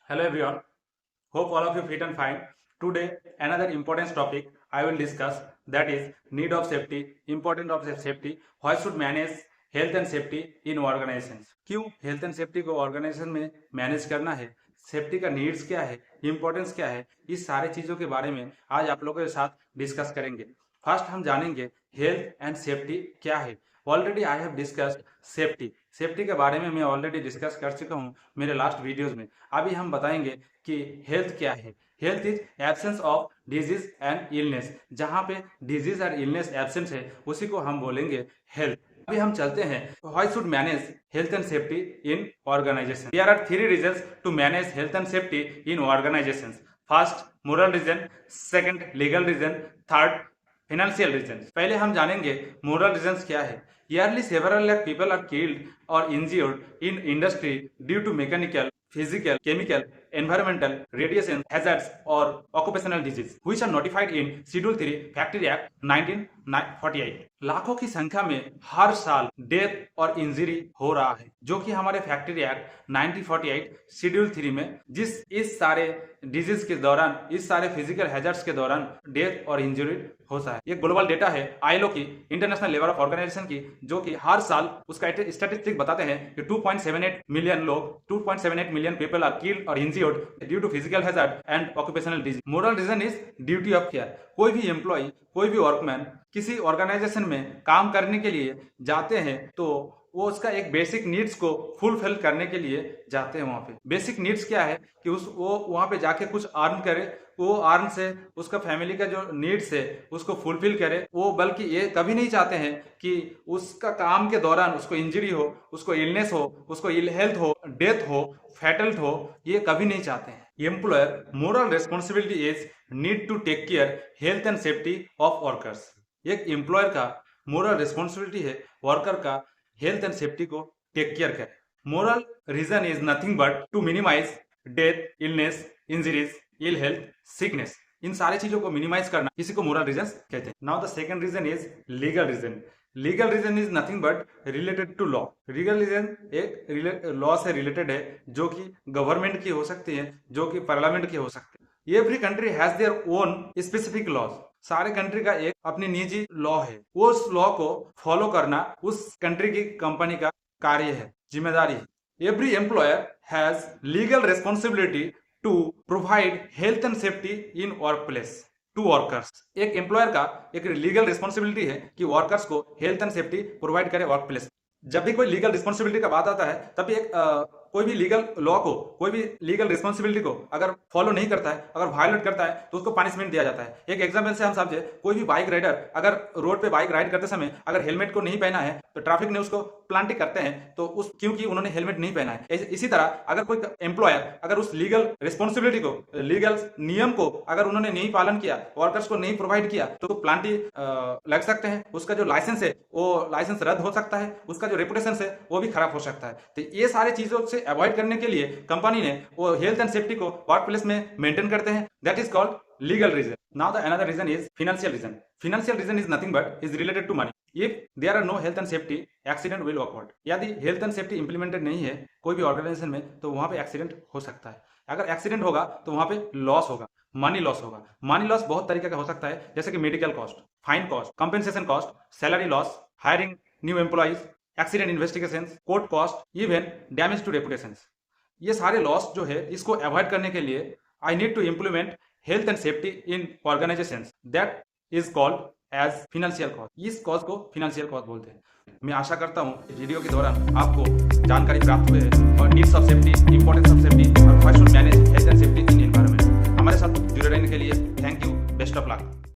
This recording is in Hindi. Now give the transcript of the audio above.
Hello everyone. Hope all of you fit and fine. Today another important topic I will discuss, that is need of safety, importance of safety, why should manage health and safety in organizations. क्यों हेल्थ एंड सेफ्टी को ऑर्गेनाइजेशन में मैनेज करना है, सेफ्टी का नीड्स क्या है, इंपॉर्टेंस क्या है, इस सारे चीजों के बारे में आज आप लोगों के साथ डिस्कस करेंगे। फर्स्ट हम जानेंगे हेल्थ एंड सेफ्टी क्या है। Already I have discussed safety के बारे में मैं ऑलरेडी डिस्कस कर चुका हूँ मेरे लास्ट वीडियोज में। अभी हम बताएंगे कि हेल्थ क्या है। Health is absence of disease and illness. जहाँ पे डिजीज और इलनेस एब्सेंस है उसी को हम बोलेंगे हेल्थ। अभी हम चलते हैं, why should manage health and safety in organisation. There are 3 reasons to manage health and safety in organisation. First moral reason, second legal reason, third financial reason. पहले हम जानेंगे मोरल रीजंस क्या है। Yearly several lakh people are killed or injured in industry due to mechanical, physical, chemical, environmental, radiation hazards or occupational disease, which are notified in Schedule 3 Factory Act 1948। लाखों की संख्या में हर साल डेथ और इंजरी हो रहा है, जो कि हमारे फैक्ट्री एक्ट 1948 शेड्यूल 3 में इस सारे डिजीज के दौरान, इस सारे फिजिकल हैजर्ड्स के दौरान डेथ और इंजरी होता है। ये ग्लोबल डेटा है आईएलओ की, इंटरनेशनल लेबर ऑफ ऑर्गेनाइजेशन की, जो कि हर साल उसका स्टैटिस्टिक बताते हैं कि 2.78 मिलियन लोग, 2.78 मिलियन पीपल आर किल्ड और injured due to physical hazard and occupational disease. Moral reason is duty of care. कोई भी एम्प्लॉय, कोई भी वर्कमैन किसी ऑर्गेनाइजेशन में काम करने के लिए जाते हैं तो वो उसका एक बेसिक नीड्स को फुलफिल करने के लिए जाते हैं। वहाँ पे बेसिक नीड्स क्या है कि वो वहाँ पे जाके कुछ अर्न करे, वो अर्न से उसका फैमिली का जो नीड्स है उसको फुलफिल करे। वो बल्कि ये कभी नहीं चाहते हैं कि उसका काम के दौरान उसको इंजरी हो, उसको इलनेस हो, उसको इल हेल्थ हो, डेथ हो, फैटल हो, ये कभी नहीं चाहते हैं। Employer moral responsibility is need to take care health and safety of workers. एक एम्प्लॉयर का मोरल रिस्पॉन्सिबिलिटी है वर्कर का हेल्थ एंड सेफ्टी को टेक केयर करे। Moral reason is nothing but to minimise death, illness, injuries, ill health, sickness. इन सारी चीजों को मिनिमाइज करना किसी को मोरल रीजन कहते हैं। Now the second reason is legal reason. Legal reason is nothing but related to law. Legal reason एक लॉ से रिलेटेड है, जो कि गवर्नमेंट की हो सकती है, जो कि पार्लियामेंट की हो सकती है। Every country has their own specific laws. सारे कंट्री का एक अपनी निजी लॉ है, उस लॉ को फॉलो करना उस कंट्री की कंपनी का कार्य है, जिम्मेदारी है। Every employer has legal responsibility to provide health and safety in workplace to workers. एक एम्प्लॉयर का एक लीगल रिस्पॉन्सिबिलिटी है कि वर्कर्स को हेल्थ एंड सेफ्टी प्रोवाइड करे वर्क प्लेस। जब भी कोई लीगल रिस्पॉन्सिबिलिटी का बात आता है तभी कोई भी लीगल लॉ को, कोई भी लीगल रिस्पॉन्सिबिलिटी को अगर फॉलो नहीं करता है, अगर वायलेट करता है तो उसको पनिशमेंट दिया जाता है। एक एग्जांपल से हम समझे, कोई भी बाइक राइडर अगर रोड पे बाइक राइड करते समय अगर हेलमेट को नहीं पहना है तो ट्रैफिक ने उसको प्लांटिंग करते हैं, तो उस क्योंकि उन्होंने हेलमेट नहीं पहना है। इसी तरह अगर कोई एम्प्लॉयर अगर उस लीगल रिस्पॉन्सिबिलिटी को, लीगल नियम को अगर उन्होंने नहीं पालन किया, वर्कर्स को नहीं प्रोवाइड किया, तो प्लांटिंग लग सकते हैं, उसका जो लाइसेंस है वो लाइसेंस रद्द हो सकता है, उसका जो रेपुटेशन है वो भी खराब हो सकता है। तो ये सारी चीजों से अवॉइड करने के लिए कंपनी ने वो हेल्थ एंड सेफ्टी को वर्क प्लेस में मेंटेन करते हैं। That is called legal reason. Now the another reason is financial reason. Financial reason is nothing but is related to money. If there are no health and safety, accident will occurred. यदि हेल्थ एंड सेफ्टी इंप्लीमेंटेड नहीं है कोई भी ऑर्गेनाइजेशन में तो वहां पे एक्सीडेंट हो सकता है। अगर एक्सीडेंट होगा तो वहां पे लॉस होगा, मनी लॉस होगा। मनी लॉस बहुत तरीके का हो सकता है, जैसे कि medical cost, fine cost, compensation cost, salary loss, hiring new employees, accident investigation, court cost, even damage to reputation. ये सारे लॉस जो है इसको अवॉइड करने के लिए I need to implement health and safety in organisations. That is called as financial cost. इस कॉस्ट को फाइनेंशियल कॉस्ट बोलते हैं। मैं आशा करता हूँ वीडियो के दौरान आपको जानकारी प्राप्त हुई है और needs of safety, importance of safety और how should manage health and safety in environment. हमारे साथ जुड़े रहने के लिए thank you. Best of luck.